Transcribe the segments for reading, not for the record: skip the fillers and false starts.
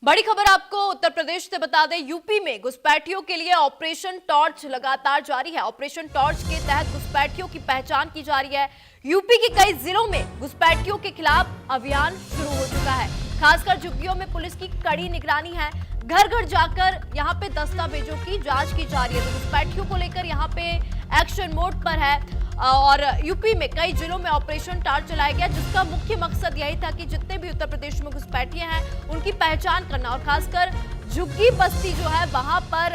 बड़ी खबर आपको उत्तर प्रदेश से बता दें, यूपी में घुसपैठियों के लिए ऑपरेशन टॉर्च लगातार जारी है। ऑपरेशन टॉर्च के तहत घुसपैठियों की पहचान की जा रही है। यूपी के कई जिलों में घुसपैठियों के खिलाफ अभियान शुरू हो चुका है। खासकर झुग्गियों में पुलिस की कड़ी निगरानी है। घर घर जाकर यहां पे दस्तावेजों की जांच की जा रही है। तो घुसपैठियों को लेकर यहां पे एक्शन मोड पर है और यूपी में कई जिलों में ऑपरेशन टॉर्च चलाया गया, जिसका मुख्य मकसद यही था कि जितने भी उत्तर प्रदेश में घुसपैठिए हैं उनकी पहचान करना और खासकर झुग्गी बस्ती जो है वहां पर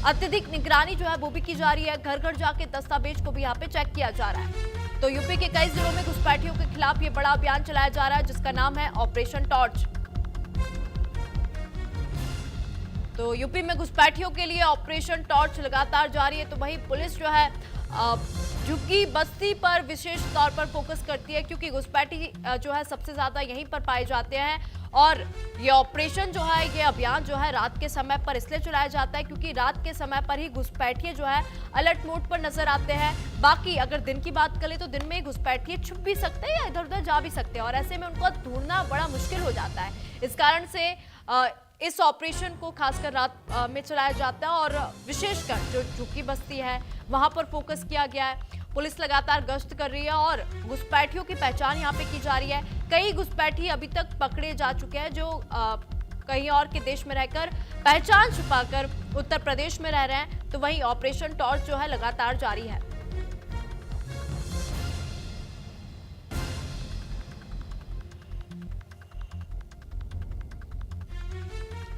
अत्यधिक निगरानी जो है वो भी की जा रही है। घर घर जाके दस्तावेज को भी यहाँ पे चेक किया जा रहा है। तो यूपी के कई जिलों में घुसपैठियों के खिलाफ ये बड़ा अभियान चलाया जा रहा है, जिसका नाम है ऑपरेशन टॉर्च। तो यूपी में घुसपैठियों के लिए ऑपरेशन टॉर्च लगातार जारी है। तो वही पुलिस जो है झुग्गी बस्ती पर विशेष तौर पर फोकस करती है, क्योंकि घुसपैठी जो है सबसे ज्यादा यहीं पर पाए जाते हैं। और ये ऑपरेशन जो है, ये अभियान जो है रात के समय पर इसलिए चलाया जाता है क्योंकि रात के समय पर ही घुसपैठिए जो है अलर्ट मोड पर नजर आते हैं। बाकी अगर दिन की बात करें तो दिन में घुसपैठिए छुप भी सकते हैं या इधर उधर जा भी सकते हैं और ऐसे में उनको ढूंढना बड़ा मुश्किल हो जाता है। इस कारण से इस ऑपरेशन को खासकर रात में चलाया जाता है और विशेषकर जो झुग्गी बस्ती है वहां पर फोकस किया गया है। पुलिस लगातार गश्त कर रही है और घुसपैठियों की पहचान यहां पे की जा रही है। कई घुसपैठी अभी तक पकड़े जा चुके हैं जो कहीं और के देश में रहकर पहचान छुपाकर उत्तर प्रदेश में रह रहे हैं। तो वहीं ऑपरेशन टॉर्च जो है लगातार जारी है।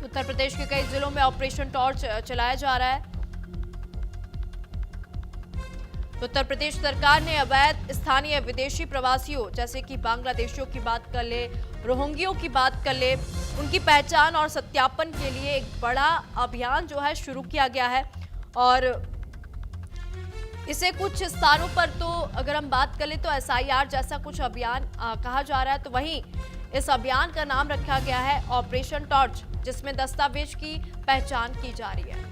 उत्तर प्रदेश के कई जिलों में ऑपरेशन टॉर्च चलाया जा रहा है। उत्तर प्रदेश सरकार ने अवैध स्थानीय विदेशी प्रवासियों जैसे कि बांग्लादेशियों की बात कर ले, रोहिंग्यों की बात कर ले, उनकी पहचान और सत्यापन के लिए एक बड़ा अभियान जो है शुरू किया गया है। और इसे कुछ स्थानों पर तो अगर हम बात कर ले तो SIR जैसा कुछ अभियान कहा जा रहा है। तो वहीं इस अभियान का नाम रखा गया है ऑपरेशन टॉर्च, जिसमें दस्तावेज की पहचान की जा रही है।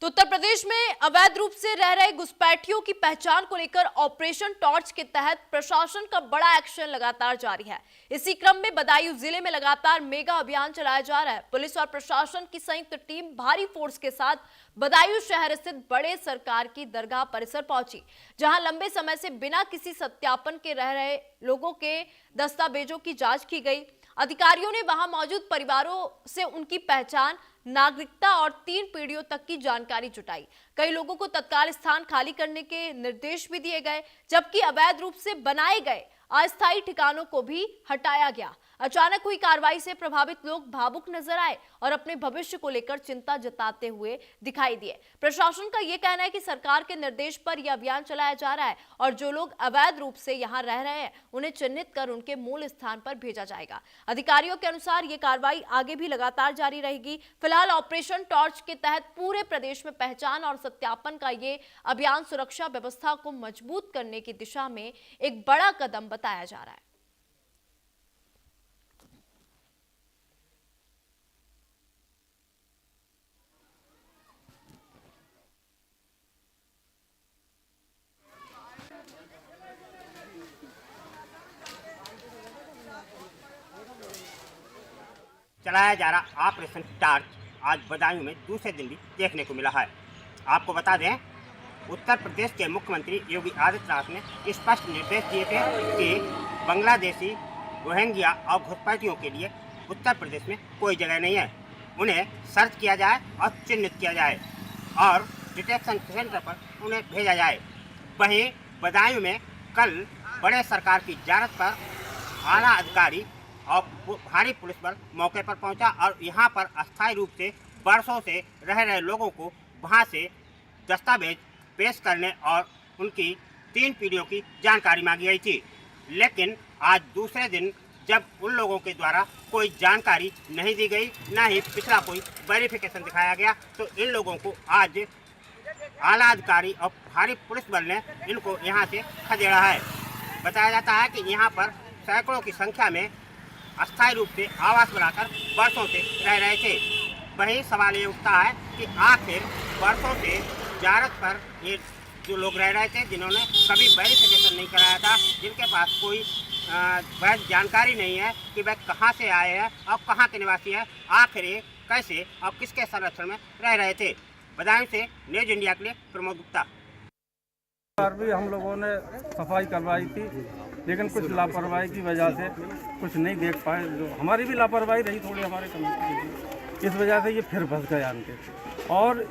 तो उत्तर प्रदेश में अवैध रूप से रह रहे घुसपैठियों की पहचान को लेकर ऑपरेशन टॉर्च के तहत प्रशासन का बड़ा एक्शन लगातार जारी है। इसी क्रम में बदायूं जिले में लगातार मेगा अभियान चलाया जा रहा है। पुलिस और प्रशासन की संयुक्त टीम भारी फोर्स के साथ बदायूं शहर स्थित बड़े सरकार की दरगाह परिसर पहुंची, जहां लंबे समय से बिना किसी सत्यापन के रह रहे लोगों के दस्तावेजों की जांच की गई। अधिकारियों ने वहां मौजूद परिवारों से उनकी पहचान, नागरिकता और 3 पीढ़ियों तक की जानकारी जुटाई। कई लोगों को तत्काल स्थान खाली करने के निर्देश भी दिए गए, जबकि अवैध रूप से बनाए गए अस्थायी ठिकानों को भी हटाया गया। अचानक हुई कार्रवाई से प्रभावित लोग भावुक नजर आए और अपने भविष्य को लेकर चिंता जताते हुए दिखाई दिए। प्रशासन का यह कहना है कि सरकार के निर्देश पर यह अभियान चलाया जा रहा है और जो लोग अवैध रूप से यहां रह रहे हैं उन्हें चिन्हित कर उनके मूल स्थान पर भेजा जाएगा। अधिकारियों के अनुसार यह कार्रवाई आगे भी लगातार जारी रहेगी। फिलहाल ऑपरेशन टॉर्च के तहत पूरे प्रदेश में पहचान और सत्यापन का ये अभियान सुरक्षा व्यवस्था को मजबूत करने की दिशा में एक बड़ा कदम बताया जा रहा है। चलाया जा रहा ऑपरेशन टॉर्च आज बदायूं में दूसरे दिन भी देखने को मिला है। आपको बता दें, उत्तर प्रदेश के मुख्यमंत्री योगी आदित्यनाथ ने स्पष्ट निर्देश दिए थे कि बांग्लादेशी, रोहिंग्या और घुसपैठियों के लिए उत्तर प्रदेश में कोई जगह नहीं है। उन्हें सर्च किया जाए और चिन्हित किया जाए और डिटेक्शन सेंटर पर उन्हें भेजा जाए। वहीं बदायूं में कल बड़े सरकार की ज़ियारत पर आला अधिकारी और भारी पुलिस बल मौके पर पहुंचा और यहां पर अस्थायी रूप से वर्षों से रह रहे लोगों को वहां से दस्तावेज पेश करने और उनकी 3 पीढ़ियों की जानकारी मांगी गई थी। लेकिन आज दूसरे दिन जब उन लोगों के द्वारा कोई जानकारी नहीं दी गई, ना ही पिछला कोई वेरिफिकेशन दिखाया गया, तो इन लोगों को आज आला अधिकारी और भारी पुलिस बल ने इनको यहाँ से खदेड़ा है। बताया जाता है कि यहाँ पर सैकड़ों की संख्या में अस्थायी रूप से आवास बनाकर वर्षों से रह रहे थे। वही सवाल ये उठता है कि आखिर वर्षों से ज़ियारत पर ये जो लोग रह रहे थे, जिन्होंने कभी वेरिफिकेशन नहीं कराया था, जिनके पास कोई वह जानकारी नहीं है कि वह कहाँ से आए हैं और कहाँ के निवासी हैं, आखिर ये कैसे और किसके संरक्षण में रह रहे थे। बदायूं से न्यूज इंडिया के लिए प्रमोद गुप्ता। बार भी हम लोगों ने सफाई करवाई थी, लेकिन कुछ लापरवाही की वजह से कुछ नहीं देख पाए। जो हमारी भी लापरवाही रही थोड़ी, हमारे कमेटी की, इस वजह से ये फिर फंस गए आके। और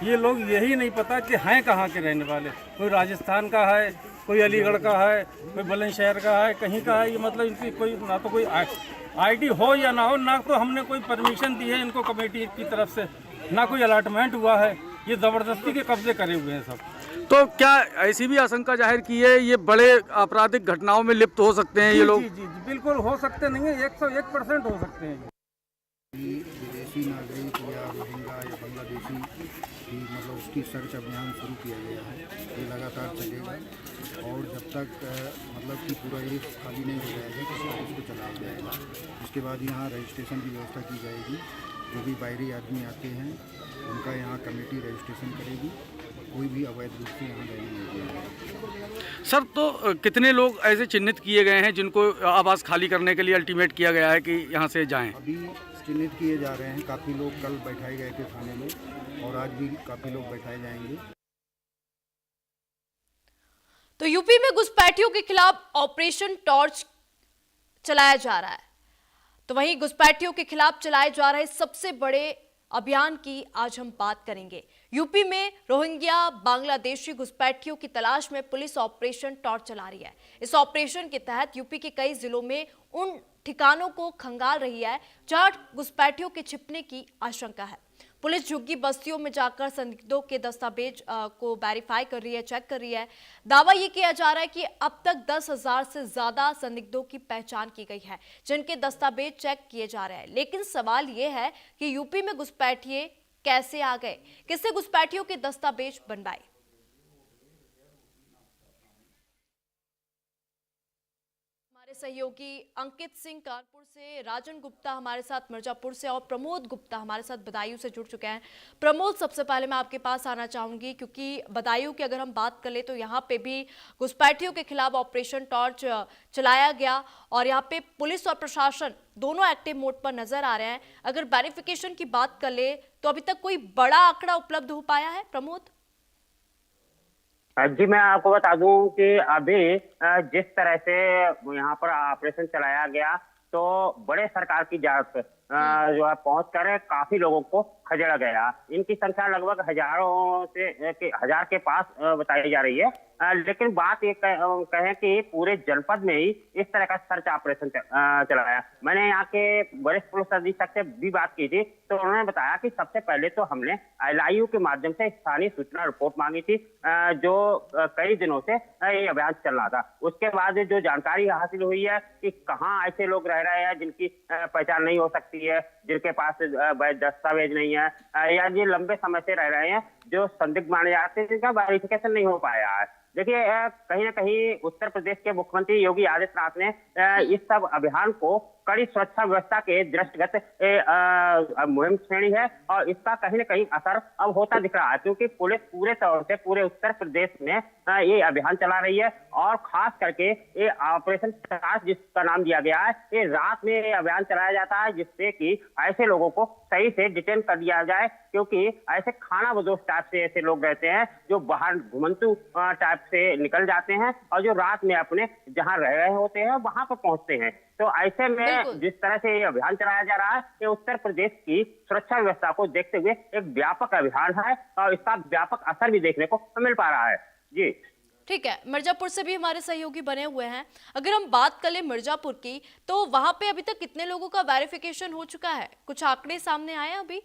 ये लोग यही नहीं पता कि हैं कहाँ के रहने वाले। कोई राजस्थान का है, कोई अलीगढ़ का है, कोई बुलंदशहर का है, कहीं का है। ये मतलब इनकी कोई ना तो कोई आईडी हो या ना हो, ना तो हमने कोई परमिशन दी है इनको कमेटी की तरफ से, ना कोई अलॉटमेंट हुआ है। ये ज़बरदस्ती के कब्जे करे हुए हैं सब। तो क्या ऐसी भी आशंका जाहिर की है ये बड़े आपराधिक घटनाओं में लिप्त हो सकते हैं ये लोग? जी, बिल्कुल हो सकते नहीं है, 101% हो सकते हैं। विदेशी नागरिक या रोहिंग्या या बांग्लादेशी भी मतलब उसकी सर्च अभियान शुरू किया गया है। ये लगातार चलेगा और जब तक मतलब कि पूरा एरिया खाली नहीं हो जाएगा तब तक इसको चलाया जाएगा। उसके बाद यहाँ रजिस्ट्रेशन की व्यवस्था की जाएगी। जो भी बाहरी आदमी आते हैं उनका यहाँ कमेटी रजिस्ट्रेशन करेगी। कोई भी अवैध रूप से यहाँ रहने नहीं देगा। सर, तो कितने लोग ऐसे चिन्हित किए गए हैं जिनको आवास खाली करने के लिए अल्टीमेट किया गया है कि यहाँ से जाएं? अभी चिन्हित किए जा रहे हैं। काफ़ी लोग कल बैठाए गए थे थाने में और आज भी काफ़ी लोग बैठाए जाएंगे। तो यूपी में घुसपैठियों के खिलाफ ऑपरेशन टॉर्च चलाया जा रहा है। तो वहीं घुसपैठियों के खिलाफ चलाए जा रहे सबसे बड़े अभियान की आज हम बात करेंगे। यूपी में रोहिंग्या बांग्लादेशी घुसपैठियों की तलाश में पुलिस ऑपरेशन टॉर्च चला रही है। इस ऑपरेशन के तहत यूपी के कई जिलों में उन ठिकानों को खंगाल रही है जहां घुसपैठियों के छिपने की आशंका है। पुलिस झुग्गी बस्तियों में जाकर संदिग्धों के दस्तावेज को वेरीफाई कर रही है, चेक कर रही है। दावा ये किया जा रहा है कि अब तक 10,000 से ज्यादा संदिग्धों की पहचान की गई है जिनके दस्तावेज चेक किए जा रहे हैं। लेकिन सवाल ये है कि यूपी में घुसपैठिए कैसे आ गए, किससे घुसपैठियों के दस्तावेज बनवाए। सहयोगी अंकित सिंह कानपुर से, राजन गुप्ता हमारे साथ मिर्जापुर से और प्रमोद गुप्ता हमारे साथ बदायूं से जुड़ चुके हैं। प्रमोद, सबसे पहले मैं आपके पास आना चाहूंगी क्योंकि बदायूं की अगर हम बात कर ले तो यहाँ पे भी घुसपैठियों के खिलाफ ऑपरेशन टॉर्च चलाया गया और यहाँ पे पुलिस और प्रशासन दोनों एक्टिव मोड पर नजर आ रहे हैं। अगर वेरिफिकेशन की बात कर ले तो अभी तक कोई बड़ा आंकड़ा उपलब्ध हो पाया है? प्रमोद जी, मैं आपको बता दूं कि अभी जिस तरह से यहाँ पर ऑपरेशन चलाया गया तो बड़े सरकार की जांच जो है पहुंच कर काफी लोगों को खदेड़ा गया। इनकी संख्या लगभग हजार के पास बताई जा रही है। लेकिन बात ये कहें कि पूरे जनपद में ही इस तरह का सर्च ऑपरेशन चलाया। मैंने यहाँ के वरिष्ठ पुलिस अधीक्षक से भी बात की थी तो उन्होंने बताया कि सबसे पहले तो हमने LIU के माध्यम से स्थानीय सूचना रिपोर्ट मांगी थी जो कई दिनों से ये अभियान चल रहा था। उसके बाद जो जानकारी हासिल हुई है कि कहाँ ऐसे लोग रह रहे हैं जिनकी पहचान नहीं हो सकती है, जिनके पास दस्तावेज नहीं है या ये लंबे समय से रह रहे हैं, जो संदिग्ध माने जाते हैं, जिनका वेरिफिकेशन नहीं हो पाया है। देखिए, कहीं ना कहीं उत्तर प्रदेश के मुख्यमंत्री योगी आदित्यनाथ ने इस सब अभियान को कड़ी सुरक्षा व्यवस्था के दृष्टिगत मुहिम छेड़ी है और इसका कहीं ना कहीं असर अब होता दिख रहा है क्योंकि पुलिस पूरे तौर से पूरे उत्तर प्रदेश में ये अभियान चला रही है और खास करके ये ऑपरेशन टॉर्च जिसका नाम दिया गया है, ये रात में ये अभियान चलाया जाता है जिससे कि ऐसे लोगों को सही से डिटेन कर दिया जाए क्योंकि ऐसे खाना बदोश टाइप से ऐसे लोग रहते हैं जो बाहर घुमंतु टाइप से निकल जाते हैं और जो रात में अपने जहां रह रहे होते हैं वहां पर पहुंचते हैं। तो ऐसे में जिस तरह से ये अभियान चलाया जा रहा है ये उत्तर प्रदेश की सुरक्षा व्यवस्था को देखते हुए एक व्यापक अभियान है और इसका व्यापक असर भी देखने को मिल पा रहा है। जी ठीक है, मिर्जापुर से भी हमारे सहयोगी बने हुए हैं। अगर हम बात कर ले मिर्जापुर की तो वहां पे अभी तक कितने लोगों का वेरिफिकेशन हो चुका है, कुछ आंकड़े सामने आए अभी?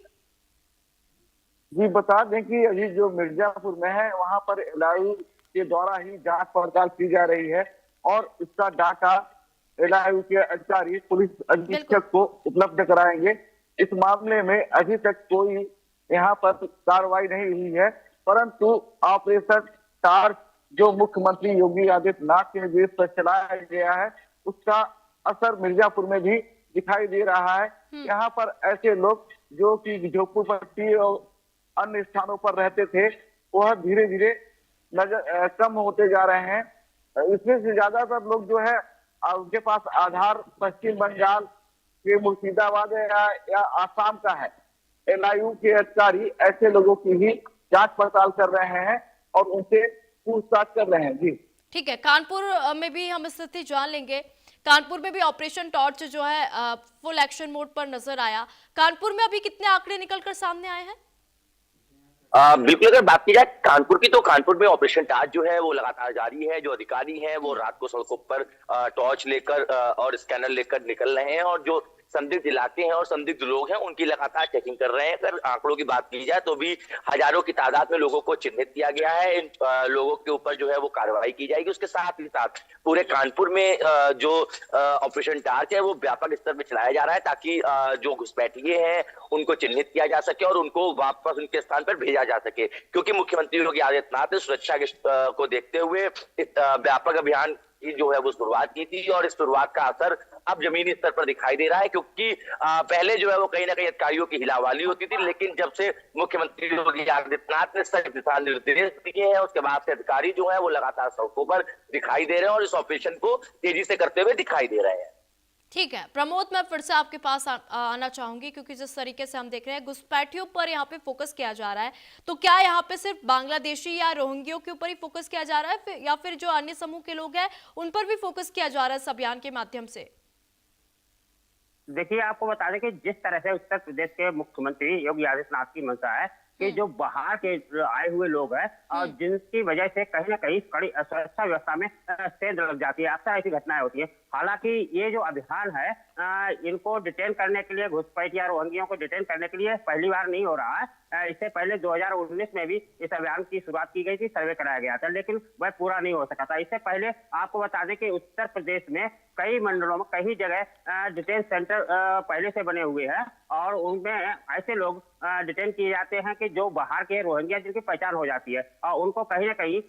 जी बता दें कि अभी जो मिर्जापुर में है वहां पर LIU के द्वारा ही जांच पड़ताल की जा रही है और इसका डाटा LIU के अधिकारी पुलिस अधीक्षक को उपलब्ध कराएंगे। इस मामले में अभी तक कोई यहाँ पर कार्रवाई नहीं हुई है परंतु ऑपरेशन टॉर्च जो मुख्यमंत्री योगी आदित्यनाथ के निर्देश पर चलाया गया है उसका असर मिर्जापुर में भी दिखाई दे रहा है। यहाँ पर ऐसे लोग जो कि झोपड़पट्टी और अन्य स्थानों पर रहते थे वह धीरे धीरे नजर कम होते जा रहे हैं। इसमें से ज्यादातर लोग जो है उनके पास आधार पश्चिम बंगाल के मुर्शिदाबाद या आसाम का है। एलआईयू के अधिकारी ऐसे लोगों की ही जांच पड़ताल कर रहे हैं और उनसे पूछताछ कर रहे हैं। जी ठीक है, कानपुर में भी हम स्थिति जान लेंगे। कानपुर में भी ऑपरेशन टॉर्च जो है फुल एक्शन मोड पर नजर आया। कानपुर में अभी कितने आंकड़े निकलकर सामने आए हैं? बिल्कुल, अगर बात की जाए कानपुर की, तो कानपुर में ऑपरेशन टार्च जो है वो लगातार जारी है। जो अधिकारी हैं वो रात को सड़कों पर टॉर्च लेकर और स्कैनर लेकर निकल रहे हैं, और जो संदिग्ध इलाके हैं और संदिग्ध लोग हैं उनकी लगातार चेकिंग कर रहे हैं। अगर आंकड़ों की बात की जाए तो भी हजारों की तादाद में लोगों को चिन्हित किया गया है। इन लोगों के ऊपर जो है वो कार्रवाई की जाएगी। उसके साथ ही साथ पूरे कानपुर में जो ऑपरेशन टार्च है वो व्यापक स्तर पर चलाया जा रहा है, ताकि जो घुसपैठिए हैं उनको चिन्हित किया जा सके और उनको वापस उनके स्थान पर भेजा जा सके। क्योंकि मुख्यमंत्री योगी आदित्यनाथ ने सुरक्षा को देखते हुए इस व्यापक अभियान की जो है वो शुरुआत की थी, और इस शुरुआत का असर अब जमीनी स्तर पर दिखाई दे रहा है। क्योंकि पहले जो है वो कहीं ना कहीं अधिकारियों की हिलावाली होती थी, लेकिन जब से मुख्यमंत्री योगी आदित्यनाथ ने सख्त दिशा निर्देश दिए हैं उसके बाद से अधिकारी जो है वो लगातार सड़कों पर दिखाई दे रहे हैं और इस ऑपरेशन को तेजी से करते हुए दिखाई दे रहे हैं। ठीक है प्रमोद, मैं फिर से आपके पास आना चाहूंगी, क्योंकि जिस तरीके से हम देख रहे हैं घुसपैठियों पर यहाँ पे फोकस किया जा रहा है, तो क्या यहाँ पे सिर्फ बांग्लादेशी या रोहिंग्यों के ऊपर ही फोकस किया जा रहा है, या फिर जो अन्य समूह के लोग हैं उन पर भी फोकस किया जा रहा है इस अभियान के माध्यम से? देखिए, आपको बता दें कि जिस तरह से उत्तर प्रदेश के मुख्यमंत्री योगी आदित्यनाथ की मंशा है कि जो बाहर के आए हुए लोग हैं और जिनकी वजह से कहीं ना कहीं कड़ी सुरक्षा व्यवस्था में सेंध लग जाती है, अक्सर ऐसी घटनाएं होती है। हालांकि ये जो अभियान है इनको डिटेन करने के लिए, घुसपैठिया रोहिंग्यों को डिटेन करने के लिए पहली बार नहीं हो रहा है। इससे पहले 2019 में भी इस अभियान की शुरुआत की गई थी, सर्वे कराया गया था, लेकिन वह पूरा नहीं हो सका था। इससे पहले आपको बता दें कि उत्तर प्रदेश में कई मंडलों में कई जगह डिटेन सेंटर पहले से बने हुए हैं, और उनमें ऐसे लोग डिटेन किए जाते हैं कि जो बाहर के रोहिंग्या जिनकी पहचान हो जाती है, और उनको कहीं ना कहीं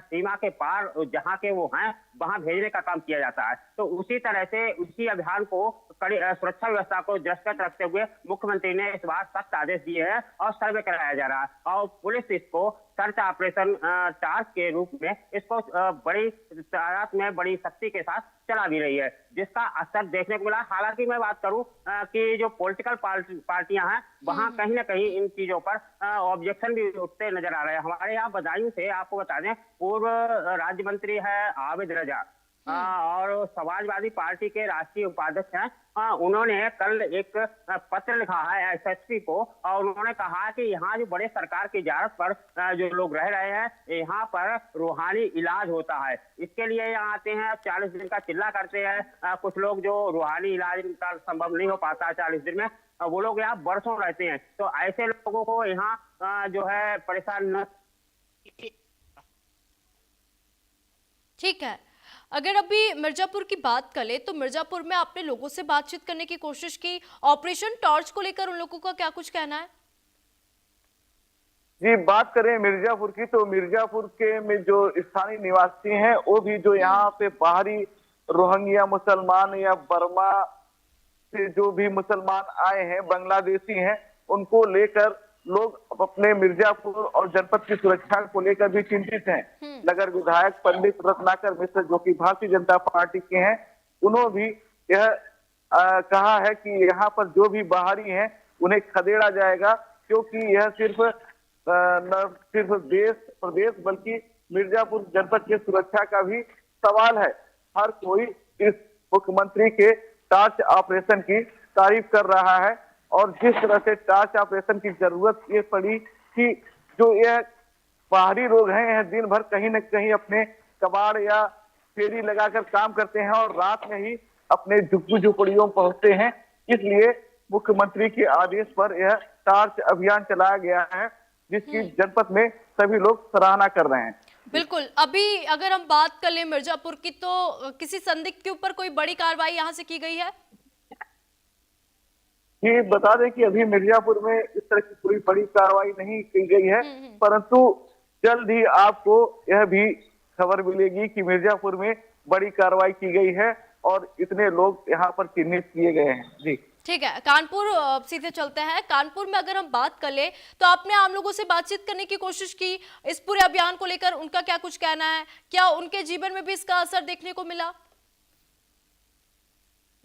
सीमा के पार जहां के वो हैं वहां भेजने का काम किया जाता है। तो उसी तरह से उसी अभियान को कड़ी सुरक्षा व्यवस्था को दृष्टिगत रखते हुए मुख्यमंत्री ने इस बार सख्त आदेश दिए हैं और सर्वे कराया जा रहा है, और पुलिस इसको सर्च ऑपरेशन टास्क के रूप में इसको बड़ी तादाद में बड़ी शक्ति के साथ चला भी रही है, जिसका असर देखने को मिला। हालांकि मैं बात करूं कि जो पॉलिटिकल पार्टियां हैं वहां कहीं ना कहीं इन चीजों पर ऑब्जेक्शन भी उठते नजर आ रहे हैं। हमारे यहाँ बदायूं से आपको बता दें, पूर्व राज्य मंत्री है आबिद रजा और समाजवादी पार्टी के राष्ट्रीय उपाध्यक्ष हैं, उन्होंने कल एक पत्र लिखा है एसएसपी को, और उन्होंने कहा कि यहाँ जो बड़े सरकार की इजाजत पर जो लोग रह रहे हैं यहाँ पर रूहानी इलाज होता है, इसके लिए यहाँ आते हैं, 40 दिन का चिल्ला करते हैं। कुछ लोग जो रूहानी इलाज का संभव नहीं हो पाता 40 दिन में, वो लोग यहाँ बरसों रहते हैं। तो ऐसे लोगों को यहाँ जो है परेशान न। ठीक है, अगर अभी मिर्जापुर की बात करें तो मिर्जापुर में आपने लोगों से बातचीत करने की कोशिश की, ऑपरेशन टॉर्च को लेकर उन लोगों का क्या कुछ कहना है? जी, बात करें मिर्जापुर की तो मिर्जापुर के में जो स्थानीय निवासी हैं वो भी जो यहाँ पे बाहरी रोहिंग्या मुसलमान या बर्मा से जो भी मुसलमान आए हैं, बांग्लादेशी हैं, उनको लेकर लोग अपने मिर्जापुर और जनपद की सुरक्षा को लेकर भी चिंतित हैं। नगर विधायक पंडित रत्नाकर मिश्र जो कि भारतीय जनता पार्टी के हैं, उन्होंने भी यह कहा है कि यहाँ पर जो भी बाहरी हैं उन्हें खदेड़ा जाएगा, क्योंकि यह सिर्फ न सिर्फ देश प्रदेश बल्कि मिर्जापुर जनपद की सुरक्षा का भी सवाल है। हर कोई इस मुख्यमंत्री के टार्च ऑपरेशन की तारीफ कर रहा है, और जिस तरह से टार्च ऑपरेशन की जरूरत ये पड़ी कि जो यह बाहरी लोग हैं यह दिन भर कहीं न कहीं अपने कबाड़ या फेरी लगाकर काम करते हैं और रात में ही अपने झुग्गी झोपड़ियों पहुंचते हैं, इसलिए मुख्यमंत्री के आदेश पर यह टार्च अभियान चलाया गया है, जिसकी जनपद में सभी लोग सराहना कर रहे हैं। बिल्कुल, अभी अगर हम बात कर लें मिर्जापुर की तो किसी संदिग्ध के ऊपर कोई बड़ी कार्रवाई यहाँ से की गई है? ये बता दें कि अभी मिर्जापुर में इस तरह की कोई बड़ी कार्रवाई नहीं की गई है, परंतु जल्द ही आपको यह भी खबर मिलेगी कि मिर्जापुर में बड़ी कार्रवाई की गई है और इतने लोग यहाँ पर चिन्हित किए गए हैं। जी ठीक है, कानपुर सीधे चलते हैं। कानपुर में अगर हम बात कर ले तो आपने आम लोगों से बातचीत करने की कोशिश की इस पूरे अभियान को लेकर, उनका क्या कुछ कहना है, क्या उनके जीवन में भी इसका असर देखने को मिला?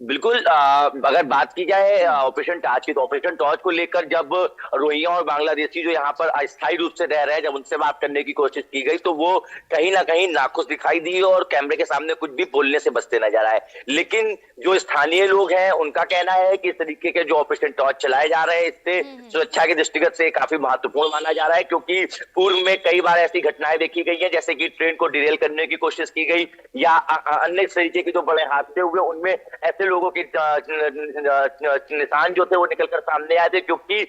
बिल्कुल, अगर बात की जाए ऑपरेशन टॉर्च की, तो ऑपरेशन टॉर्च को लेकर जब रोहिंग्या और बांग्लादेशी जो यहाँ पर अस्थायी रूप से रह रहे हैं, जब उनसे बात करने की कोशिश की गई तो वो कहीं ना कहीं नाखुश दिखाई दी और कैमरे के सामने कुछ भी बोलने से बचते नजर आए। लेकिन जो स्थानीय लोग हैं उनका कहना है कि इस तरीके के जो ऑपरेशन टॉर्च चलाए जा रहे हैं इससे सुरक्षा के दृष्टिगत से काफी महत्वपूर्ण माना जा रहा है, क्योंकि पूर्व में कई बार ऐसी घटनाएं देखी गई है, जैसे कि ट्रेन को डिरेल करने की कोशिश की गई या अन्य तरीके के जो बड़े हादसे हुए उनमें ऐसे लोगों के निशान जो थे वो निकलकर सामने आए थे, क्योंकि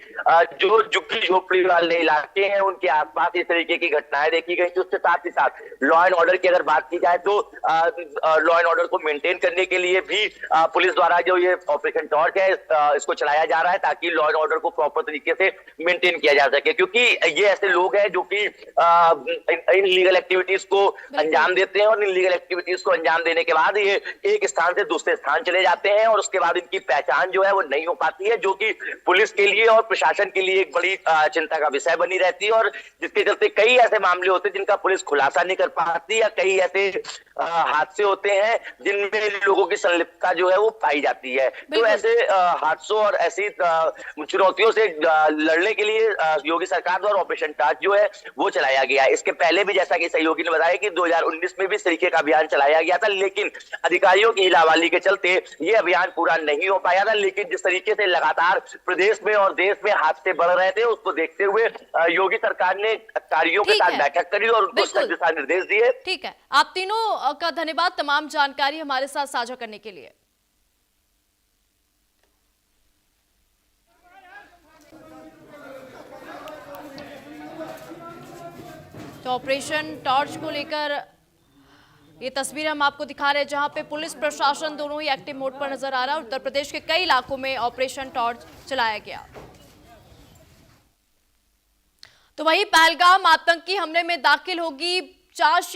जो झुग्गी झोपड़ी वाले इलाके हैं उनके आसपास इस तरीके की घटनाएं देखी गई थी। उसके साथ ही साथ लॉ एंड ऑर्डर की अगर बात की जाए तो लॉ एंड ऑर्डर को मेंटेन करने के लिए भी पुलिस द्वारा जो ये ऑपरेशन टॉर्च है इसको चलाया जा रहा है, ताकि लॉ एंड ऑर्डर को प्रॉपर तरीके से मेंटेन किया जा सके, क्योंकि ये ऐसे लोग हैं जो कि इन लीगल एक्टिविटीज को अंजाम देते हैं और इन लीगल एक्टिविटीज को अंजाम देने के बाद ये एक स्थान से दूसरे स्थान चले जाते हैं और उसके बाद इनकी पहचान जो है वो नहीं हो पाती है, जो कि पुलिस के लिए और प्रशासन के लिए एक बड़ी चिंता का विषय बनी रहती है, और जिसके चलते कई ऐसे मामले होते हैं जिनका पुलिस खुलासा नहीं कर पाती, या कई ऐसे हादसे होते हैं जिनमें लोगों की संलिप्तता जो है वो पाई जाती है। तो ऐसे हादसों और ऐसी चुनौतियों से लड़ने के लिए योगी सरकार द्वारा ऑपरेशन टॉर्च जो है वो चलाया गया है। इसके पहले भी जैसा कि सहयोगी ने बताया कि 2019 में भी इस तरीके का अभियान चलाया गया था, लेकिन अधिकारियों की लावाली के चलते ये अभियान पूरा नहीं हो पाया था। लेकिन जिस तरीके से लगातार प्रदेश में और देश में हादसे बढ़ रहे थे उसको देखते हुए योगी सरकार ने अधिकारियों के साथ बैठक करी और उनको सख्त दिशा निर्देश दिए। ठीक है, आप तीनों का धन्यवाद तमाम जानकारी हमारे साथ साझा करने के लिए। तो ऑपरेशन टॉर्च को लेकर ये तस्वीर हम आपको दिखा रहे हैं, जहां पे पुलिस प्रशासन दोनों ही एक्टिव मोड पर नजर आ रहा है। उत्तर प्रदेश के कई इलाकों में ऑपरेशन टॉर्च चलाया गया। तो वहीं पहलगाम आतंकी हमले में दाखिल होगी चार्जशीट